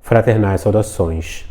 Fraternais saudações.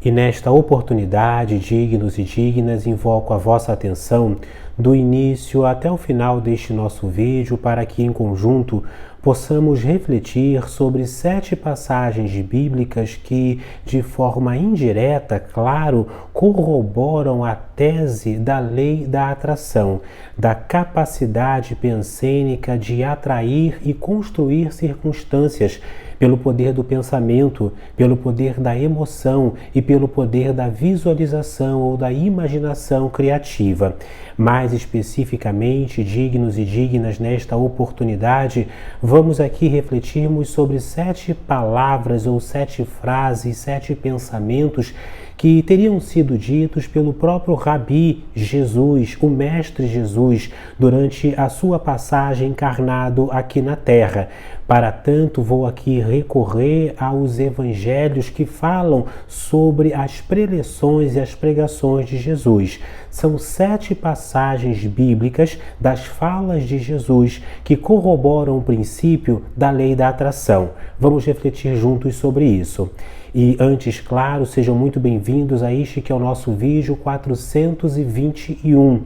E nesta oportunidade, dignos e dignas, invoco a vossa atenção do início até o final deste nosso vídeo para que, em conjunto, possamos refletir sobre 7 passagens bíblicas que, de forma indireta, claro, corroboram a tese da lei da atração, da capacidade pensênica de atrair e construir circunstâncias pelo poder do pensamento, pelo poder da emoção e pelo poder da visualização ou da imaginação criativa. Mais especificamente, dignos e dignas, nesta oportunidade, vamos aqui refletirmos sobre 7 palavras ou 7 frases, 7 pensamentos que teriam sido ditos pelo próprio Rabi Jesus, o Mestre Jesus, durante a sua passagem encarnado aqui na Terra. Para tanto, vou aqui recorrer aos evangelhos que falam sobre as preleções e as pregações de Jesus. São 7 passagens bíblicas das falas de Jesus que corroboram o princípio da lei da atração. Vamos refletir juntos sobre isso. E antes, claro, sejam muito bem-vindos a este que é o nosso vídeo 421.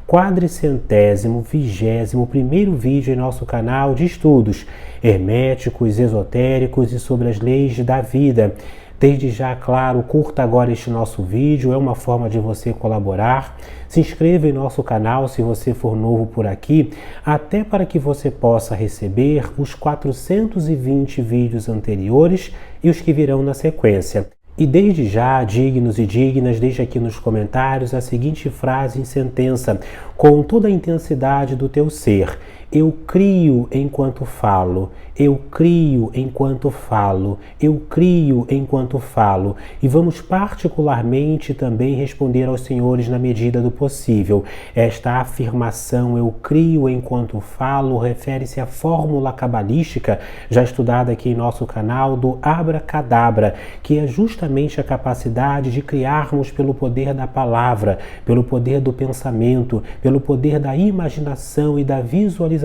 421º vídeo em nosso canal de estudos herméticos, esotéricos e sobre as leis da vida. Desde já, claro, curta agora este nosso vídeo, é uma forma de você colaborar. Se inscreva em nosso canal se você for novo por aqui, até para que você possa receber os 420 vídeos anteriores e os que virão na sequência. E desde já, dignos e dignas, deixe aqui nos comentários a seguinte frase em sentença, com toda a intensidade do teu ser. Eu crio enquanto falo, eu crio enquanto falo, eu crio enquanto falo. E vamos particularmente também responder aos senhores na medida do possível. Esta afirmação, eu crio enquanto falo, refere-se à fórmula cabalística, já estudada aqui em nosso canal, do abracadabra, que é justamente a capacidade de criarmos pelo poder da palavra, pelo poder do pensamento, pelo poder da imaginação e da visualização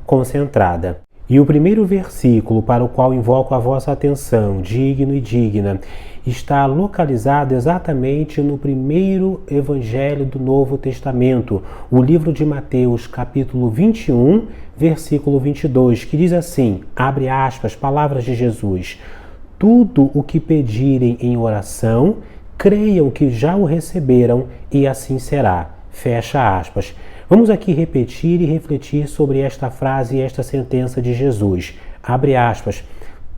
concentrada. E o primeiro versículo para o qual invoco a vossa atenção, digno e digna, está localizado exatamente no primeiro evangelho do Novo Testamento, o livro de Mateus, capítulo 21, versículo 22, que diz assim, abre aspas, palavras de Jesus, tudo o que pedirem em oração, creiam que já o receberam e assim será. Fecha aspas. Vamos aqui repetir e refletir sobre esta frase e esta sentença de Jesus. Abre aspas.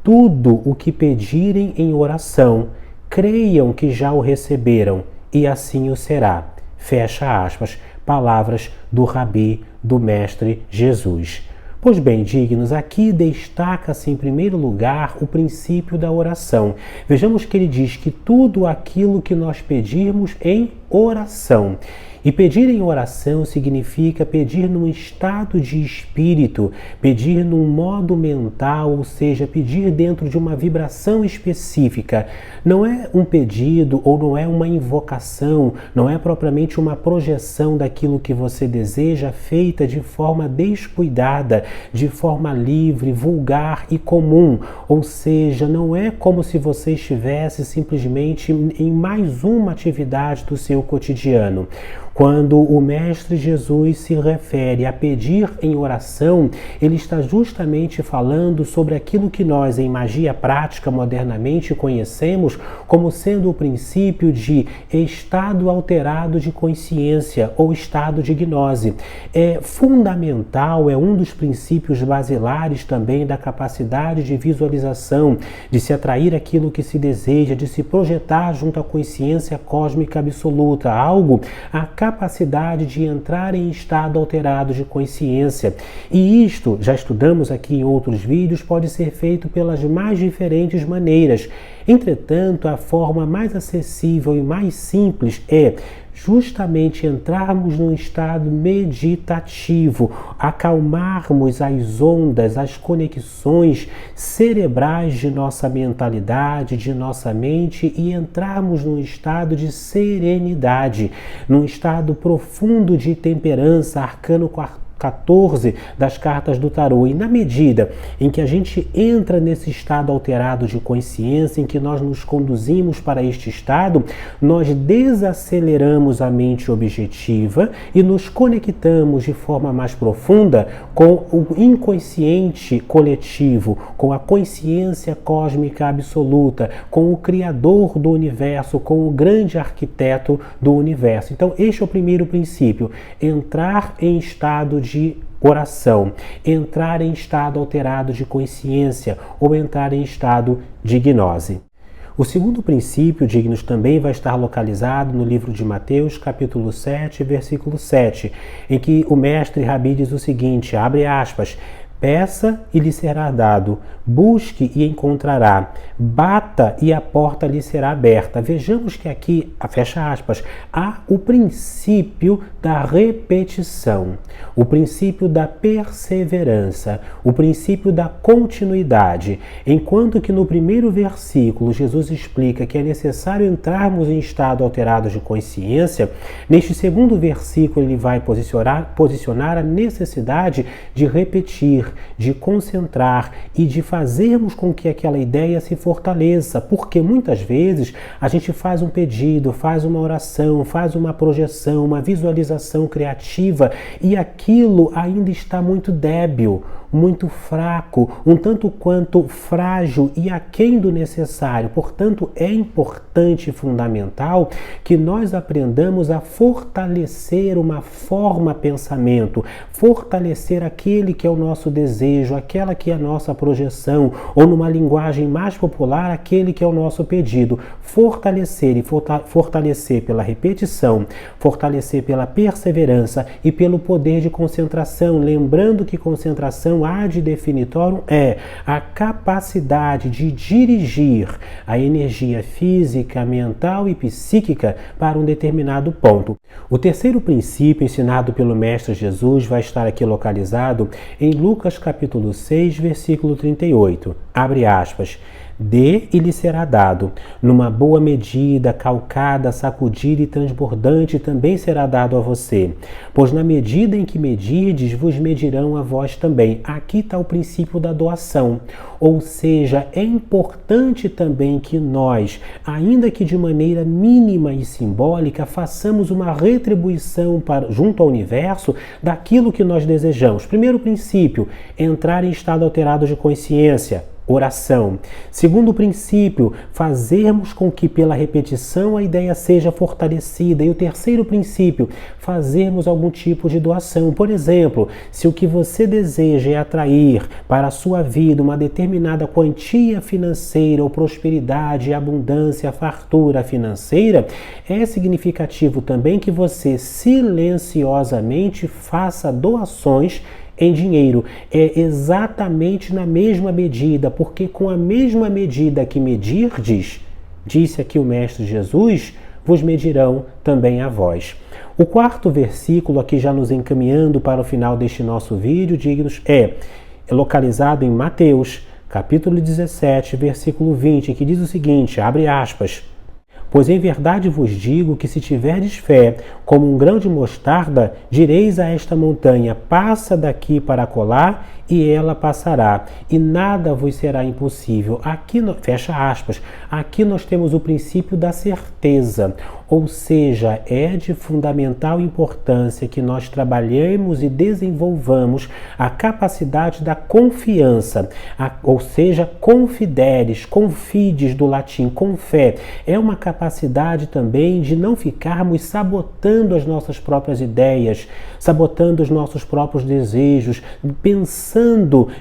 Tudo o que pedirem em oração, creiam que já o receberam e assim o será. Fecha aspas. Palavras do Rabi, do Mestre Jesus. Pois bem, dignos, aqui destaca-se em primeiro lugar o princípio da oração. Vejamos que ele diz que tudo aquilo que nós pedirmos em oração. E pedir em oração significa pedir num estado de espírito, pedir num modo mental, ou seja, pedir dentro de uma vibração específica. Não é um pedido ou não é uma invocação, não é propriamente uma projeção daquilo que você deseja feita de forma descuidada, de forma livre, vulgar e comum. Ou seja, não é como se você estivesse simplesmente em mais uma atividade do seu cotidiano. Quando o Mestre Jesus se refere a pedir em oração, ele está justamente falando sobre aquilo que nós, em magia prática, modernamente conhecemos como sendo o princípio de estado alterado de consciência ou estado de gnose. É fundamental, é um dos princípios basilares também da capacidade de visualização, de se atrair aquilo que se deseja, de se projetar junto à consciência cósmica absoluta, algo a capacidade de entrar em estado alterado de consciência. E isto, já estudamos aqui em outros vídeos, pode ser feito pelas mais diferentes maneiras. Entretanto, a forma mais acessível e mais simples é justamente entrarmos num estado meditativo, acalmarmos as ondas, as conexões cerebrais de nossa mentalidade, de nossa mente e entrarmos num estado de serenidade, num estado profundo de temperança, arcano 14 das cartas do tarô. E na medida em que a gente entra nesse estado alterado de consciência, em que nós nos conduzimos para este estado, nós desaceleramos a mente objetiva e nos conectamos de forma mais profunda com o inconsciente coletivo, com a consciência cósmica absoluta, com o Criador do universo, com o grande arquiteto do universo. Então, este é o primeiro princípio: entrar em estado de oração, entrar em estado alterado de consciência ou entrar em estado de gnose. O segundo princípio, dignos, também vai estar localizado no livro de Mateus, capítulo 7, versículo 7, em que o mestre Rabi diz o seguinte, abre aspas, peça e lhe será dado, busque e encontrará, bata e a porta lhe será aberta. Vejamos que aqui, fecha aspas, há o princípio da repetição, o princípio da perseverança, o princípio da continuidade. Enquanto que no primeiro versículo Jesus explica que é necessário entrarmos em estado alterado de consciência, neste segundo versículo ele vai posicionar a necessidade de repetir, de concentrar e de fazermos com que aquela ideia se fortaleça, porque muitas vezes a gente faz um pedido, faz uma oração, faz uma projeção, uma visualização criativa e aquilo ainda está muito débil, muito fraco, um tanto quanto frágil e aquém do necessário. Portanto, é importante e fundamental que nós aprendamos a fortalecer uma forma-pensamento, fortalecer aquele que é o nosso desejo, aquela que é a nossa projeção, ou numa linguagem mais popular, aquele que é o nosso pedido. Fortalecer e fortalecer pela repetição, fortalecer pela perseverança e pelo poder de concentração, lembrando que concentração ad definitorum é a capacidade de dirigir a energia física, mental e psíquica para um determinado ponto. O terceiro princípio ensinado pelo Mestre Jesus vai estar aqui localizado em Lucas capítulo 6, versículo 38. Abre aspas. Dê e lhe será dado. Numa boa medida, calcada, sacudida e transbordante também será dado a você. Pois na medida em que medirdes, vos medirão a vós também. Aqui está o princípio da doação. Ou seja, é importante também que nós, ainda que de maneira mínima e simbólica, façamos uma retribuição junto ao universo daquilo que nós desejamos. Primeiro princípio, entrar em estado alterado de consciência. Oração. Segundo princípio, fazermos com que pela repetição a ideia seja fortalecida. E o terceiro princípio, fazermos algum tipo de doação. Por exemplo, se o que você deseja é atrair para a sua vida uma determinada quantia financeira ou prosperidade, abundância, fartura financeira, é significativo também que você silenciosamente faça doações em dinheiro. É exatamente na mesma medida, porque com a mesma medida que medirdes, disse aqui o Mestre Jesus, vos medirão também a vós. O quarto versículo, aqui já nos encaminhando para o final deste nosso vídeo, dignos, é localizado em Mateus, capítulo 17, versículo 20, que diz o seguinte, abre aspas, pois em verdade vos digo que se tiverdes fé, como um grão de mostarda, direis a esta montanha, passa daqui para acolá, e ela passará, e nada vos será impossível. Aqui, fecha aspas, aqui nós temos o princípio da certeza, ou seja, é de fundamental importância que nós trabalhemos e desenvolvamos a capacidade da confiança, ou seja, confideres, confides do latim, com fé. É uma capacidade também de não ficarmos sabotando as nossas próprias ideias, sabotando os nossos próprios desejos, pensando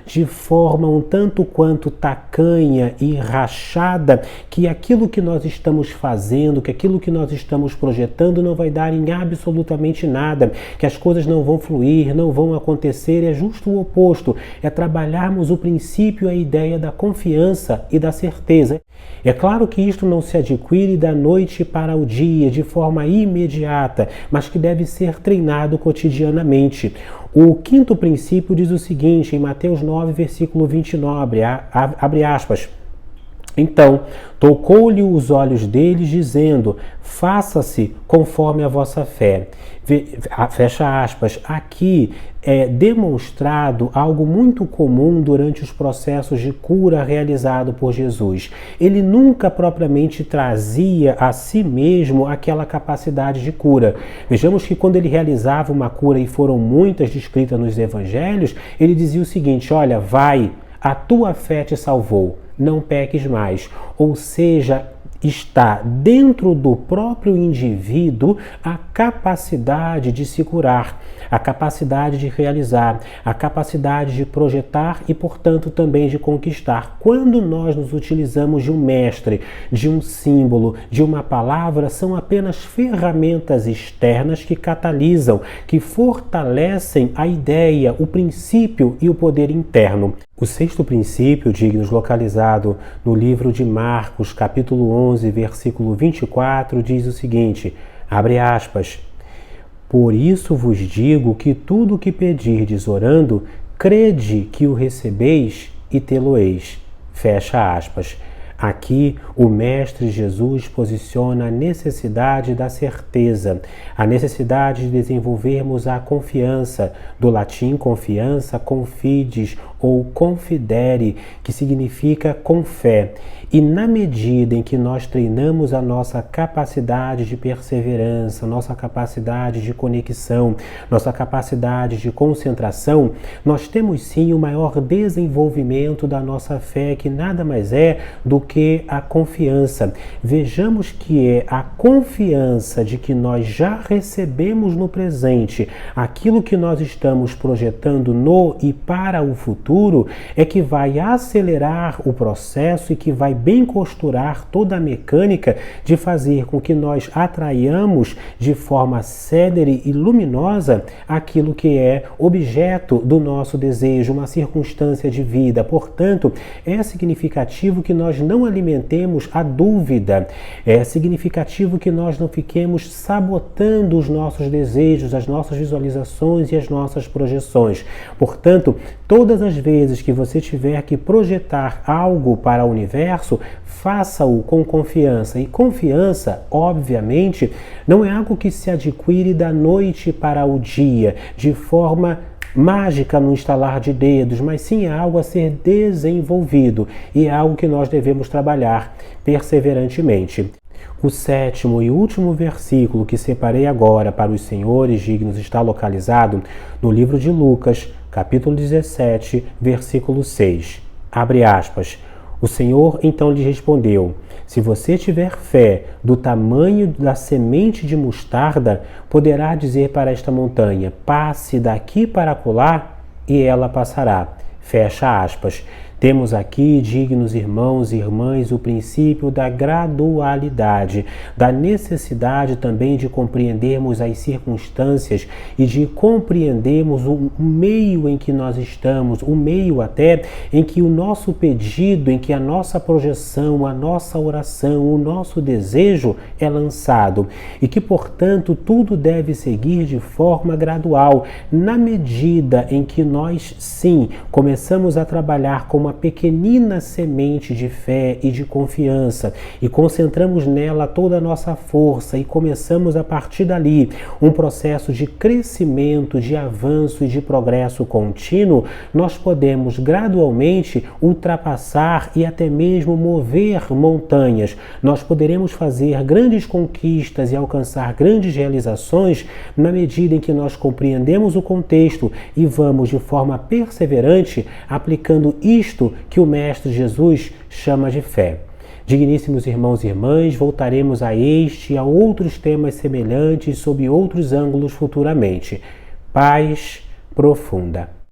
de forma um tanto quanto tacanha e rachada que aquilo que nós estamos fazendo, que aquilo que nós estamos projetando não vai dar em absolutamente nada, que as coisas não vão fluir, não vão acontecer. É justo o oposto, é trabalharmos o princípio, a ideia da confiança e da certeza. É claro que isto não se adquire da noite para o dia, de forma imediata, mas que deve ser treinado cotidianamente. O quinto princípio diz o seguinte, em Mateus 9, versículo 29, abre aspas, Então tocou-lhe os olhos deles, dizendo: faça-se conforme a vossa fé. Fecha aspas. Aqui é demonstrado algo muito comum durante os processos de cura realizado por Jesus. Ele nunca propriamente trazia a si mesmo aquela capacidade de cura. Vejamos que quando ele realizava uma cura, e foram muitas descritas nos evangelhos, ele dizia o seguinte: olha, vai, a tua fé te salvou, não peques mais. Ou seja, está dentro do próprio indivíduo a capacidade de se curar, a capacidade de realizar, a capacidade de projetar e, portanto, também de conquistar. Quando nós nos utilizamos de um mestre, de um símbolo, de uma palavra, são apenas ferramentas externas que catalisam, que fortalecem a ideia, o princípio e o poder interno. O sexto princípio, dignos, localizado no livro de Marcos, capítulo 11, versículo 24, diz o seguinte, abre aspas, por isso vos digo que tudo o que pedirdes orando, crede que o recebeis e tê-lo-eis. Fecha aspas. Aqui, o Mestre Jesus posiciona a necessidade da certeza, a necessidade de desenvolvermos a confiança, do latim confiança, confides ou confidere, que significa com fé. E na medida em que nós treinamos a nossa capacidade de perseverança, nossa capacidade de conexão, nossa capacidade de concentração, nós temos sim o maior desenvolvimento da nossa fé, que nada mais é do que a confiança. Vejamos que é a confiança de que nós já recebemos no presente aquilo que nós estamos projetando no e para o futuro, é que vai acelerar o processo e que vai bem costurar toda a mecânica de fazer com que nós atraiamos de forma célere e luminosa aquilo que é objeto do nosso desejo, uma circunstância de vida. Portanto, é significativo que nós não alimentemos a dúvida, é significativo que nós não fiquemos sabotando os nossos desejos, as nossas visualizações e as nossas projeções. Portanto, todas as vezes que você tiver que projetar algo para o universo, faça-o com confiança. E confiança, obviamente, não é algo que se adquire da noite para o dia, de forma mágica no estalar de dedos, mas sim é algo a ser desenvolvido e é algo que nós devemos trabalhar perseverantemente. O sétimo e último versículo que separei agora para os senhores dignos está localizado no livro de Lucas, capítulo 17, versículo 6. Abre aspas. O Senhor então lhe respondeu, se você tiver fé do tamanho da semente de mostarda, poderá dizer para esta montanha, passe daqui para acolá, e ela passará. Fecha aspas. Temos aqui, dignos irmãos e irmãs, o princípio da gradualidade, da necessidade também de compreendermos as circunstâncias e de compreendermos o meio em que nós estamos, o meio até em que o nosso pedido, em que a nossa projeção, a nossa oração, o nosso desejo é lançado e que, portanto, tudo deve seguir de forma gradual, na medida em que nós, sim, começamos a trabalhar com uma pequenina semente de fé e de confiança e concentramos nela toda a nossa força e começamos a partir dali um processo de crescimento, de avanço e de progresso contínuo, nós podemos gradualmente ultrapassar e até mesmo mover montanhas. Nós poderemos fazer grandes conquistas e alcançar grandes realizações na medida em que nós compreendemos o contexto e vamos de forma perseverante aplicando isto que o Mestre Jesus chama de fé. Digníssimos irmãos e irmãs, voltaremos a este e a outros temas semelhantes sob outros ângulos futuramente. Paz profunda.